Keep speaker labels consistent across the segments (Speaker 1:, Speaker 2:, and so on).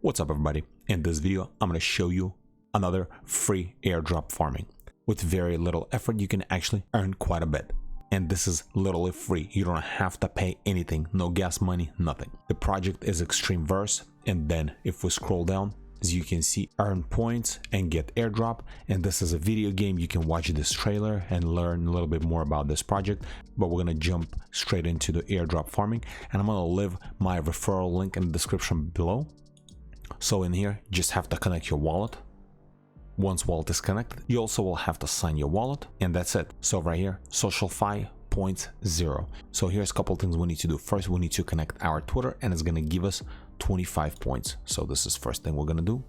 Speaker 1: What's up everybody? In this video I'm going to show you another free airdrop farming. With very little effort you can actually earn quite a bit. And this is literally free. You don't have to pay anything, no gas money, nothing. The project is Extreme Verse, and then if we scroll down, as you can see, earn points and get airdrop. And this is a video game. You can watch this trailer and learn a little bit more about this project, but we're gonna jump straight into the airdrop farming, and I'm gonna leave my referral link in the description below. So in here, you just have to connect your wallet. Once wallet is connected, you also will have to sign your wallet, and that's it. So right here, SocialFi points 0. So here's a couple things we need to do. First, we need to connect our Twitter, and it's gonna give us 25 points. So this is first thing we're gonna do.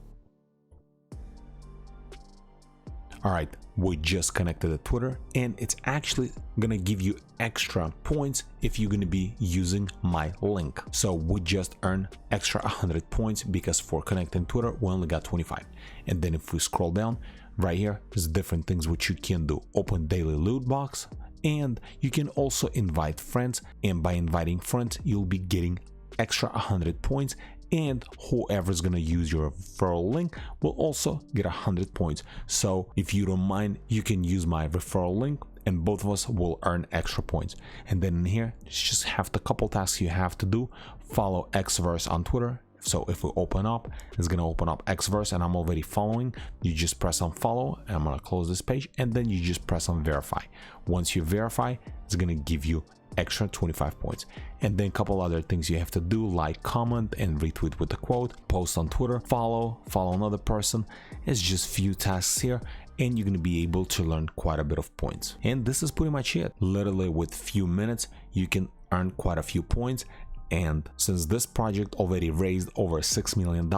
Speaker 1: All right, we just connected the Twitter, and it's actually gonna give you extra points if you're gonna be using my link. So we just earned extra 100 points because for connecting Twitter we only got 25. And then if we scroll down right here, there's different things which you can do. Open daily loot box, and you can also invite friends, and by inviting friends you'll be getting extra 100 points, and whoever's gonna use your referral link will also get 100 points. So if you don't mind, you can use my referral link and both of us will earn extra points. And then in here, you just have the couple tasks you have to do. Follow XXX on Twitter. So if we open up, it's gonna open up XXX, and I'm already following. You just press on follow, and I'm gonna close this page, and then you just press on verify. Once you verify, it's gonna give you extra 25 points. And then a couple other things you have to do, like comment and retweet with the quote, post on Twitter, follow another person. It's just few tasks here, and you're gonna be able to learn quite a bit of points. And this is pretty much it. Literally with few minutes you can earn quite a few points. And since this project already raised over $6 million,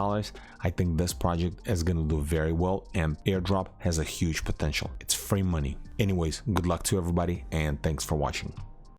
Speaker 1: I think this project is going to do very well, and airdrop has a huge potential. It's free money. Anyways, good luck to everybody, and thanks for watching.